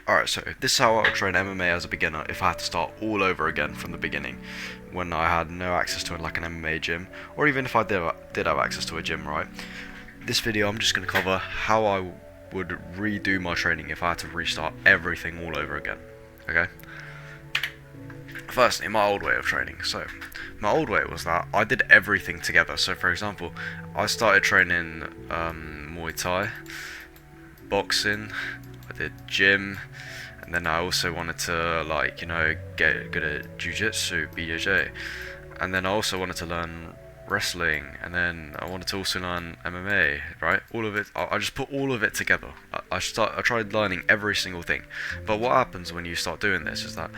Alright, so this is how I would train MMA as a beginner if I had to start all over again from the beginning, when I had no access to like an MMA gym, or even if I did have access to a gym, right? This video I'm just going to cover how I would redo my training if I had to restart everything all over again, okay? Firstly, my old way of training. So, my old way was that I did everything together. So, for example, I started training Muay Thai, boxing, I did gym, and then I also wanted to, like, get good at jiu-jitsu, BJJ, and then I also wanted to learn wrestling, and then I wanted to also learn MMA, right? All of it, I just put all of it together. I tried learning every single thing, but what happens when you start doing this is that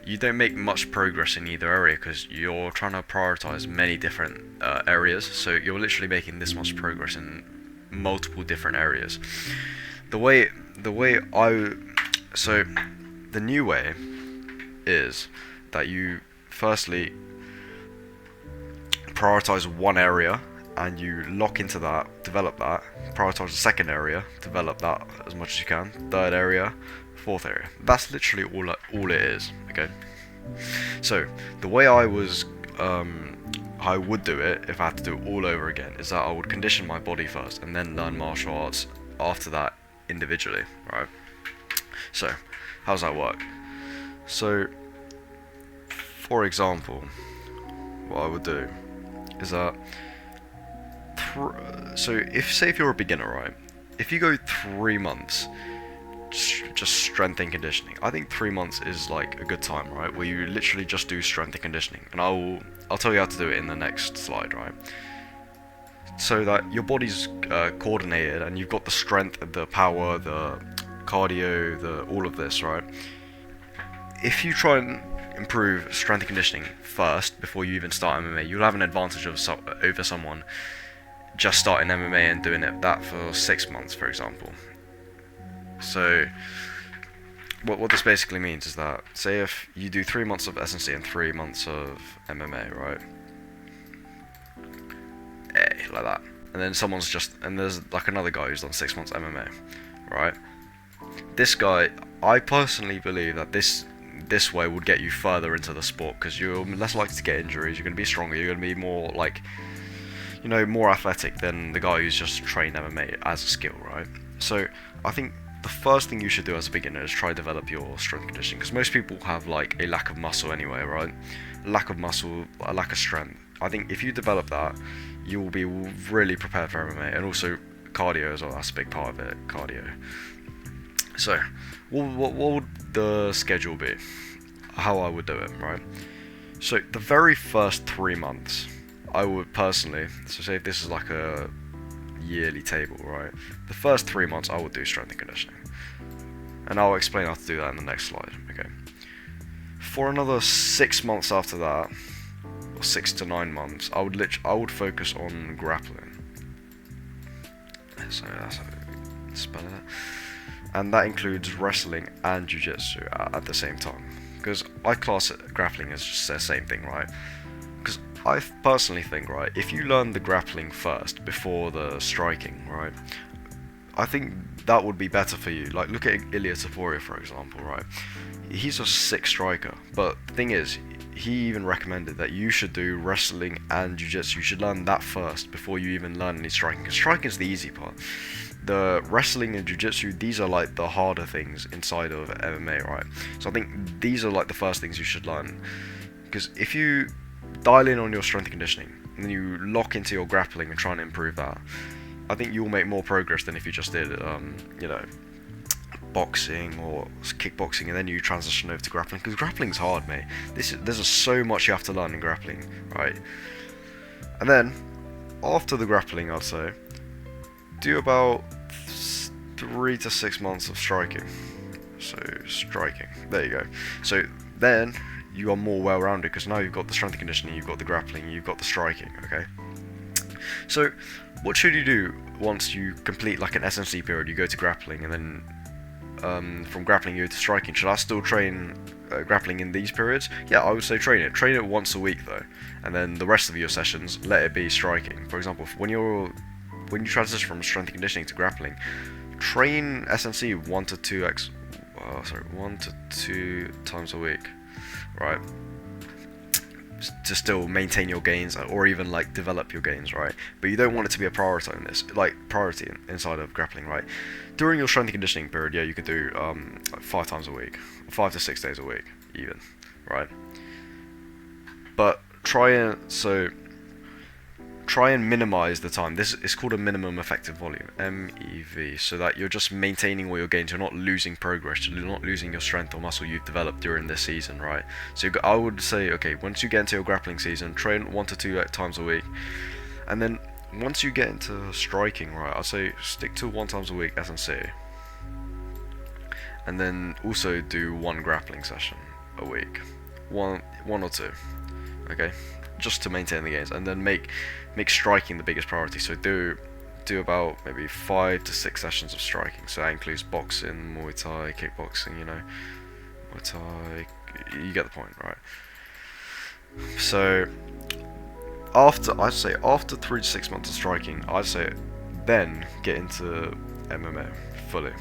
you don't make much progress in either area because you're trying to prioritize many different areas, so you're literally making this much progress in multiple different areas. So the new way is that you firstly prioritize one area and you lock into that, develop that, prioritize the second area, develop that as much as you can, third area, fourth area. That's literally all it is, okay? So the way I would do it if I had to do it all over again is that I would condition my body first and then learn martial arts after that individually, right? So how does that work? So for example, what I would do is that if you're a beginner, right, if you go 3 months just strength and conditioning, I think 3 months is like a good time, right, where you literally just do strength and conditioning, and I'll tell you how to do it in the next slide, right? So that your body's coordinated and you've got the strength, the power, the cardio, all of this, right? If you try and improve strength and conditioning first before you even start MMA, you'll have an advantage over someone just starting MMA and doing that for 6 months, for example. So what this basically means is that, say if you do 3 months of S&C and 3 months of MMA, right? Like that. And then there's like another guy who's done 6 months MMA, right? This guy, I personally believe that this way would get you further into the sport because you're less likely to get injuries, you're going to be stronger, you're going to be more like, more athletic than the guy who's just trained MMA as a skill, right? So I think the first thing you should do as a beginner is try to develop your strength and conditioning, because most people have like a lack of muscle anyway, right? A lack of muscle, a lack of strength. I think if you develop that, you will be really prepared for MMA, and also cardio as well. That's a big part of it, cardio. So, what would the schedule be? How I would do it, right? So the very first 3 months, I would personally, so say if this is like a yearly table, right? The first 3 months I would do strength and conditioning, and I'll explain how to do that in the next slide, okay? For another 6 months after that, or 6 to 9 months, I would focus on grappling. So that's how you spell it. And that includes wrestling and jiu-jitsu at the same time, because I class grappling as just the same thing, right? Because I personally think, right, if you learn the grappling first before the striking, right, I think that would be better for you. Like, look at Ilya Taporia, for example, right? He's a sick striker, but the thing is, he even recommended that you should do wrestling and jiu-jitsu. You should learn that first before you even learn any striking, because striking is the easy part. The wrestling and jiu-jitsu, these are like the harder things inside of MMA, right? So I think these are like the first things you should learn, because if you dial in on your strength and conditioning and then you lock into your grappling and try and improve that, I think you'll make more progress than if you just did boxing or kickboxing and then you transition over to grappling, because grappling's hard, mate. There's so much you have to learn in grappling, right? And then after the grappling, I'd say do about 3 to 6 months of striking. So striking, there you go. So then you are more well-rounded, because now you've got the strength and conditioning, you've got the grappling, you've got the striking, okay? So what should you do once you complete like an S&C period? You go to grappling, and then from grappling you go to striking. Should I still train grappling in these periods? Yeah, I would say train it once a week though, and then the rest of your sessions let it be striking. For example, when you transition from strength and conditioning to grappling, train S&C 1 to 2 x 1 to 2 times a week, right? To still maintain your gains or even like develop your gains, right? But you don't want it to be a priority in this, like priority inside of grappling, right? During your strength and conditioning period, yeah, you could do like 5 times a week, 5 to 6 days a week, even, right? But try and minimize the time. This is called a minimum effective volume, MEV, so that you're just maintaining all your gains. You're not losing progress. You're not losing your strength or muscle you've developed during this season, right? So I would say, okay, once you get into your grappling season, train 1 to 2 times a week, and then once you get into striking, right, I'd say stick to 1 times a week SNC, and then also do 1 grappling session a week, one or two, okay, just to maintain the gains, and then make striking the biggest priority. So do about maybe 5 to 6 sessions of striking. So that includes boxing, Muay Thai, kickboxing, you know, Muay Thai, you get the point, right? So I'd say after 3 to 6 months of striking, I'd say then get into MMA fully.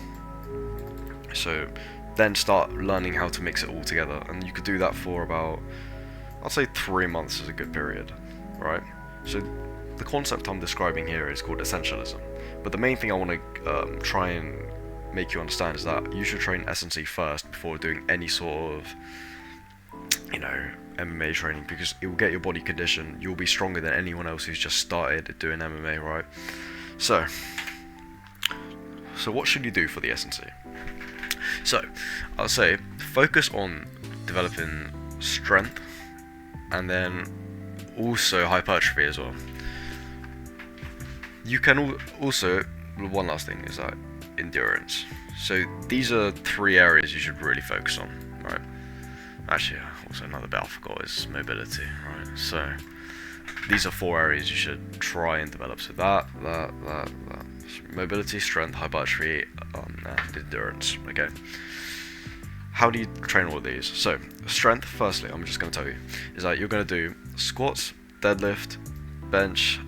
So then start learning how to mix it all together, and you could do that for about, I'd say 3 months is a good period, right? So the concept I'm describing here is called essentialism, but the main thing I want to try and make you understand is that you should train SNC first before doing any sort of, you know, MMA training, because it will get your body conditioned. You'll be stronger than anyone else who's just started doing MMA, right? So what should you do for the SNC? So I'll say focus on developing strength, and then also hypertrophy as well. You can also, one last thing is that endurance. So these are 3 areas you should really focus on, right? Actually, also another bit I forgot is mobility, right? So these are 4 areas you should try and develop. So that. Mobility, strength, hypertrophy, and endurance, okay? How do you train all of these? So, strength, firstly, I'm just going to tell you, is that you're going to do squats, deadlift, bench,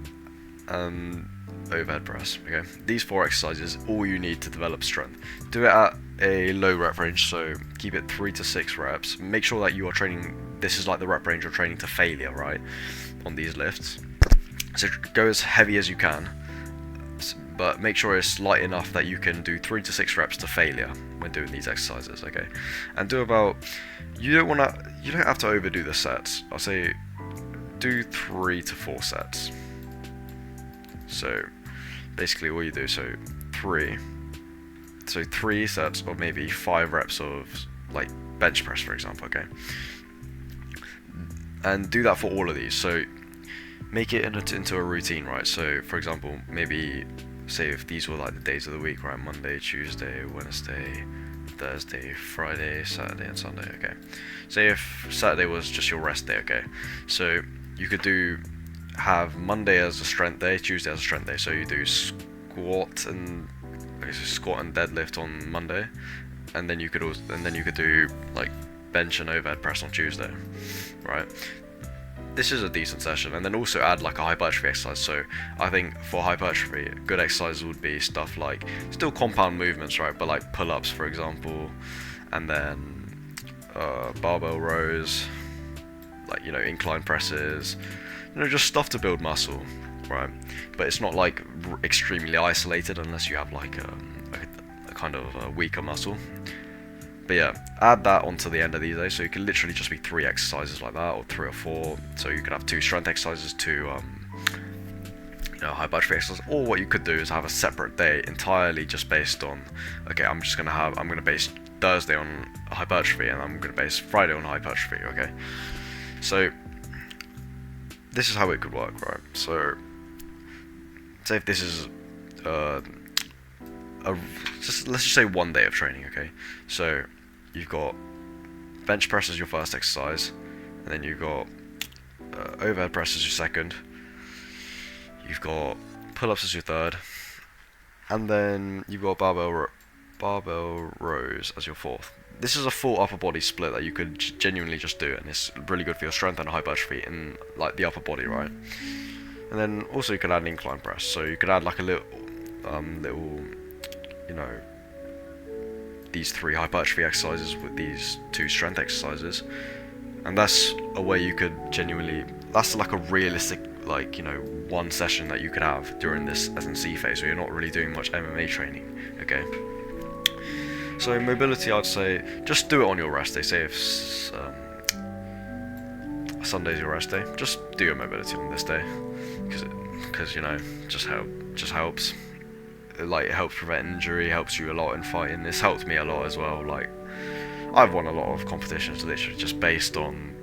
and overhead press, okay? These 4 exercises, all you need to develop strength. Do it at a low rep range, so keep it 3 to 6 reps. Make sure that you are training, this is like the rep range you're training to failure, right? On these lifts. So go as heavy as you can, but make sure it's light enough that you can do 3 to 6 reps to failure when doing these exercises, okay? And do about, you don't have to overdo the sets. I'll say do 3 to 4 sets. So basically all you do, so 3 sets of maybe 5 reps of like bench press, for example, okay? And do that for all of these. So make it into a routine, right? So for example, maybe say if these were like the days of the week, right? Monday, Tuesday, Wednesday, Thursday, Friday, Saturday, and Sunday, okay? Say if Saturday was just your rest day, okay? So you could have Monday as a strength day, Tuesday as a strength day. So you do squat and deadlift on Monday, and then you could do like bench and overhead press on Tuesday, right? This is a decent session, and then also add like a hypertrophy exercise. So I think for hypertrophy, good exercises would be stuff like still compound movements, right? But like pull-ups, for example, and then barbell rows, like, you know, incline presses, you know, just stuff to build muscle, right? But it's not like extremely isolated unless you have like a kind of a weaker muscle. But yeah, add that onto the end of these days, so you can literally just be 3 exercises like that, or 3 or 4. So you could have 2 strength exercises, 2 hypertrophy exercises. Or what you could do is have a separate day entirely just based on, okay, I'm gonna base Thursday on hypertrophy, and I'm gonna base Friday on hypertrophy, okay? So this is how it could work, right? So say if this is let's just say 1 day of training, okay? So you've got bench press as your first exercise, and then you've got overhead press as your second, you've got pull-ups as your third, and then you've got barbell rows as your fourth. This is a full upper body split that you could genuinely just do, and it's really good for your strength and hypertrophy in like the upper body, right? And then also you could add an incline press, so you could add like a little you know, these 3 hypertrophy exercises with these 2 strength exercises, and that's a way you could genuinely, that's like a realistic, like, you know, 1 session that you could have during this S&C phase, where you're not really doing much MMA training. Okay, so mobility, I'd say just do it on your rest day. Say if Sunday's your rest day, just do your mobility on this day, because you know, just helps. Like, it helps prevent injury, helps you a lot in fighting. This helped me a lot as well. Like, I've won a lot of competitions literally just based on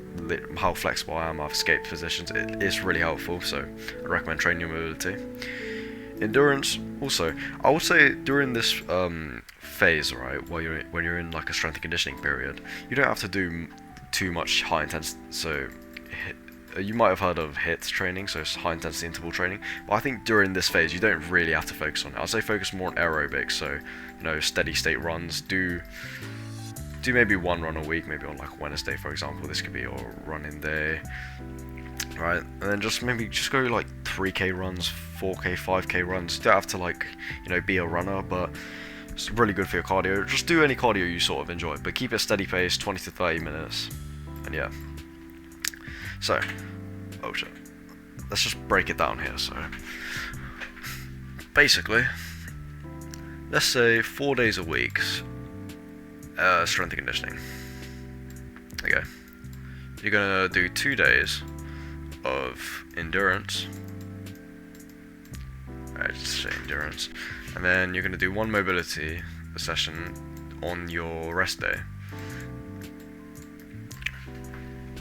how flexible I am. I've escaped positions. It's really helpful, so I recommend training your mobility. Endurance, also, I would say during this phase, right, when you're in like a strength and conditioning period, you don't have to do too much high intensity. So you might have heard of HIIT training, so it's high intensity interval training, but I think during this phase you don't really have to focus on it. I'd say focus more on aerobics, so, you know, steady state runs. Do maybe 1 run a week, maybe on like Wednesday, for example. This could be your running day, right? And then just go like 3k runs, 4k, 5k runs. You don't have to, like, you know, be a runner, but it's really good for your cardio. Just do any cardio you sort of enjoy, but keep it steady pace, 20 to 30 minutes, and yeah. So, oh shit, let's just break it down here. So, basically, let's say 4 days a week, strength and conditioning. Okay, you're gonna do 2 days of endurance. Alright, just say endurance, and then you're gonna do 1 mobility session on your rest day.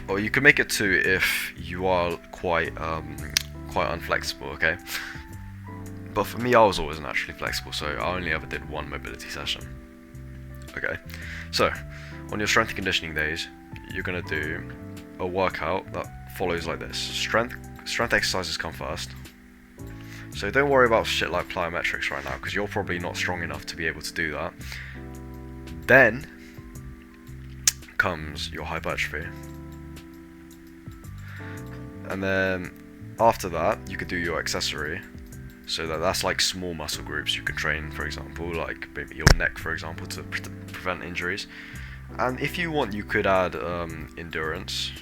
Or you can make it 2 if you are quite unflexible, okay? But for me, I was always naturally flexible, so I only ever did 1 mobility session. Okay, so on your strength and conditioning days, you're gonna do a workout that follows like this. Strength exercises come first. So don't worry about shit like plyometrics right now, because you're probably not strong enough to be able to do that. Then comes your hypertrophy. And then after that, you could do your accessory. So that's like small muscle groups you can train, for example, like maybe your neck, for example, to prevent injuries. And if you want, you could add endurance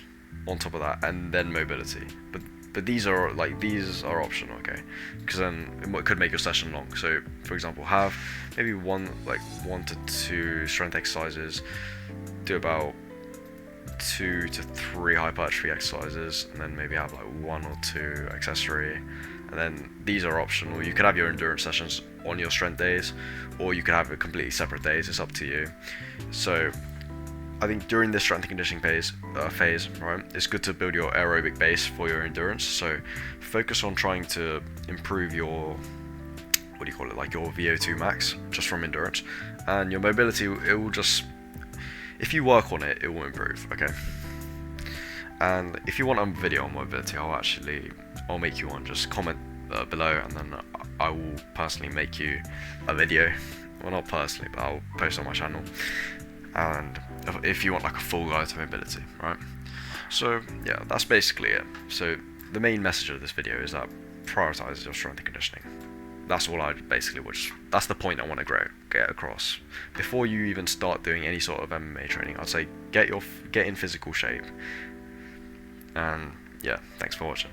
on top of that, and then mobility. But these are optional, okay? Because then it could make your session long. So, for example, have maybe 1 to 2 strength exercises. Do about 2 to 3 hypertrophy exercises, and then maybe have like 1 or 2 accessory, and then these are optional. You could have your endurance sessions on your strength days, or you could have it completely separate days. It's up to you. So I think during this strength and conditioning phase, right, it's good to build your aerobic base for your endurance. So focus on trying to improve your, what do you call it, like your VO2 max just from endurance, and your mobility, it will just, if you work on it, it will improve, okay? And if you want a video on mobility, I'll make you one. Just comment below, and then I will personally make you a video. Well, not personally, but I'll post on my channel. And if you want like a full guide to mobility, right? So yeah, that's basically it. So the main message of this video is that prioritize your strength and conditioning. That's all I basically that's the point I want to get across. Before you even start doing any sort of MMA training, I'd say get in physical shape. And yeah, thanks for watching.